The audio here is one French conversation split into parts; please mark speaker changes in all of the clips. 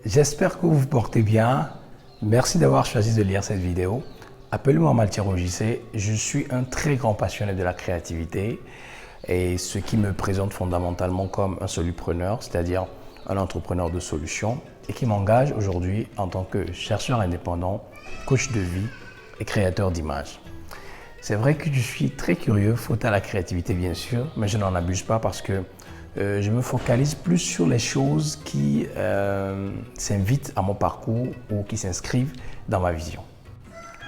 Speaker 1: J'espère que vous vous portez bien. Merci d'avoir choisi de lire cette vidéo. Appelez-moi Maltiro JC. Je suis un très grand passionné de la créativité et ce qui me présente fondamentalement comme un solupreneur, c'est-à-dire un entrepreneur de solutions et qui m'engage aujourd'hui en tant que chercheur indépendant, coach de vie et créateur d'images. C'est vrai que je suis très curieux, faute à la créativité bien sûr, mais je n'en abuse pas parce que je me focalise plus sur les choses qui s'invitent à mon parcours ou qui s'inscrivent dans ma vision.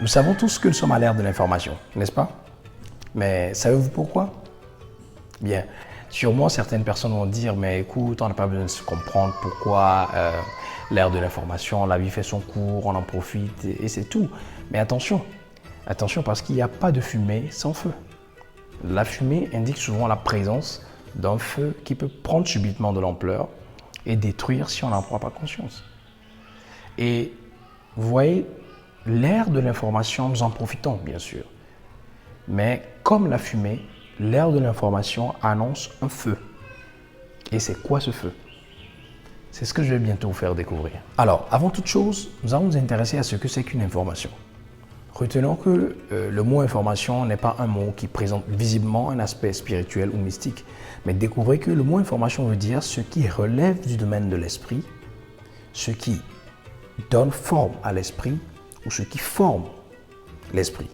Speaker 1: Nous savons tous que nous sommes à l'ère de l'information, n'est-ce pas? Mais savez-vous pourquoi? Bien, sûrement certaines personnes vont dire, mais écoute, on n'a pas besoin de se comprendre pourquoi l'ère de l'information, la vie fait son cours, on en profite et c'est tout. Mais attention, attention parce qu'il n'y a pas de fumée sans feu. La fumée indique souvent la présence d'un feu qui peut prendre subitement de l'ampleur et détruire si on n'en prend pas conscience. Et vous voyez, l'ère de l'information, nous en profitons bien sûr. Mais comme la fumée, l'ère de l'information annonce un feu. Et c'est quoi ce feu? C'est ce que je vais bientôt vous faire découvrir. Alors, avant toute chose, nous allons nous intéresser à ce que c'est qu'une information. Retenons que le mot information n'est pas un mot qui présente visiblement un aspect spirituel ou mystique, mais découvrez que le mot information veut dire ce qui relève du domaine de l'esprit, ce qui donne forme à l'esprit ou ce qui forme l'esprit.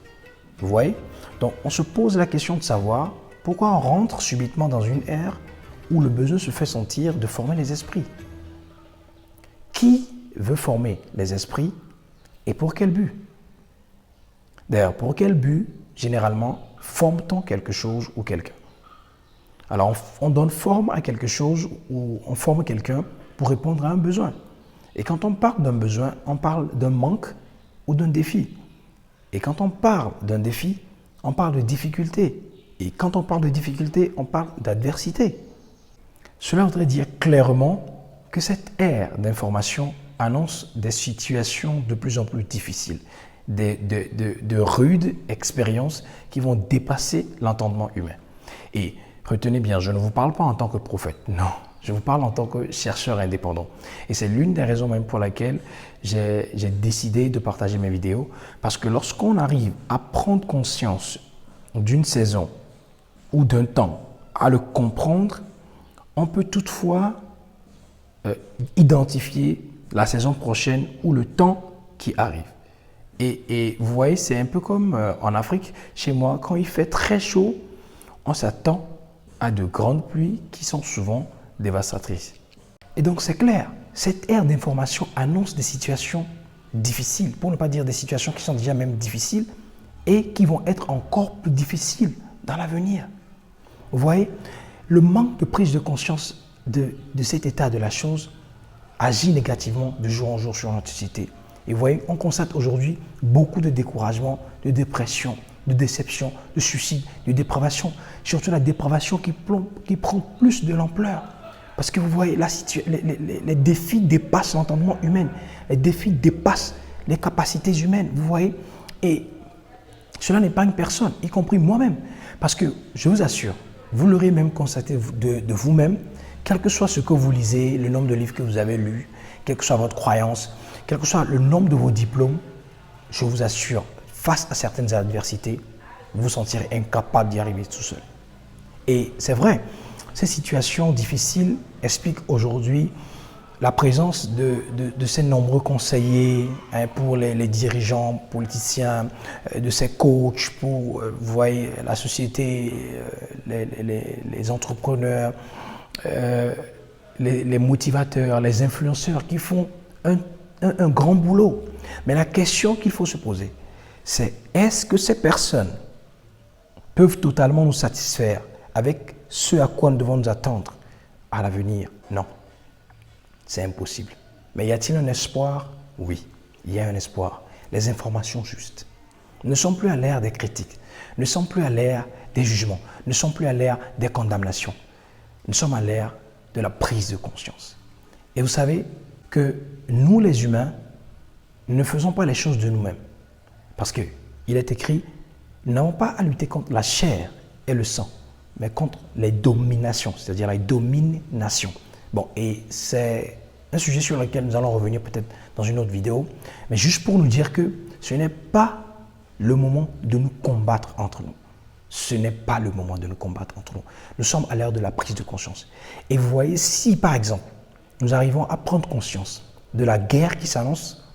Speaker 1: Vous voyez? Donc on se pose la question de savoir pourquoi on rentre subitement dans une ère où le besoin se fait sentir de former les esprits. Qui veut former les esprits et pour quel but? D'ailleurs, pour quel but, généralement, forme-t-on quelque chose ou quelqu'un? Alors, on donne forme à quelque chose ou on forme quelqu'un pour répondre à un besoin. Et quand on parle d'un besoin, on parle d'un manque ou d'un défi. Et quand on parle d'un défi, on parle de difficulté. Et quand on parle de difficulté, on parle d'adversité. Cela voudrait dire clairement que cette ère d'information annonce des situations de plus en plus difficiles. De rudes expériences qui vont dépasser l'entendement humain. Et retenez bien, je ne vous parle pas en tant que prophète, non, je vous parle en tant que chercheur indépendant. Et c'est l'une des raisons même pour laquelle j'ai décidé de partager mes vidéos, parce que lorsqu'on arrive à prendre conscience d'une saison ou d'un temps, à le comprendre, on peut toutefois identifier la saison prochaine ou le temps qui arrive. Et vous voyez, c'est un peu comme en Afrique, chez moi, quand il fait très chaud, on s'attend à de grandes pluies qui sont souvent dévastatrices. Et donc c'est clair, cette ère d'information annonce des situations difficiles, pour ne pas dire des situations qui sont déjà même difficiles et qui vont être encore plus difficiles dans l'avenir. Vous voyez, le manque de prise de conscience de cet état de la chose agit négativement de jour en jour sur notre société. Et vous voyez, on constate aujourd'hui beaucoup de découragement, de dépression, de déception, de suicide, de dépravation. Surtout la dépravation qui prend plus de l'ampleur. Parce que vous voyez, les défis dépassent l'entendement humain. Les défis dépassent les capacités humaines. Vous voyez, et cela n'épargne personne, y compris moi-même. Parce que je vous assure, vous l'aurez même constaté de vous-même, quel que soit ce que vous lisez, le nombre de livres que vous avez lus, quelle que soit votre croyance, quel que soit le nombre de vos diplômes, je vous assure, face à certaines adversités, vous vous sentirez incapable d'y arriver tout seul. Et c'est vrai, ces situations difficiles expliquent aujourd'hui la présence de ces nombreux conseillers pour les dirigeants, politiciens, de ces coachs pour, vous voyez, la société, les entrepreneurs, les motivateurs, les influenceurs qui font un grand boulot. Mais la question qu'il faut se poser, c'est est-ce que ces personnes peuvent totalement nous satisfaire avec ce à quoi nous devons nous attendre à l'avenir? Non, c'est impossible. Mais y a-t-il un espoir? Oui, il y a un espoir. Les informations justes. Nous ne sommes plus à l'ère des critiques, nous ne sommes plus à l'ère des jugements, nous ne sommes plus à l'ère des condamnations. Nous sommes à l'ère de la prise de conscience. Et vous savez que nous, les humains, ne faisons pas les choses de nous-mêmes. Parce qu'il est écrit, nous n'avons pas à lutter contre la chair et le sang, mais contre les dominations, c'est-à-dire la domination. Bon, et c'est Un sujet sur lequel nous allons revenir peut-être dans une autre vidéo, mais juste pour nous dire que ce n'est pas le moment de nous combattre entre nous. Ce n'est pas le moment de nous combattre entre nous. Nous sommes à l'ère de la prise de conscience. Et vous voyez, si par exemple, nous arrivons à prendre conscience de la guerre qui s'annonce,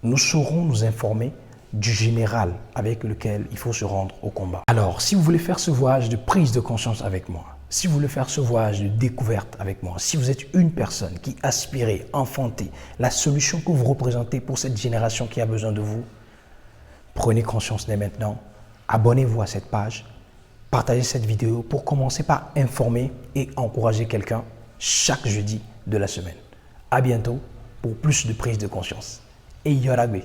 Speaker 1: nous saurons nous informer du général avec lequel il faut se rendre au combat. Alors, si vous voulez faire ce voyage de prise de conscience avec moi, si vous voulez faire ce voyage de découverte avec moi, si vous êtes une personne qui aspire, enfanter la solution que vous représentez pour cette génération qui a besoin de vous, prenez conscience dès maintenant, abonnez-vous à cette page, partagez cette vidéo pour commencer par informer et encourager quelqu'un chaque jeudi de la semaine. À bientôt pour plus de prise de conscience. Et Yoragbe.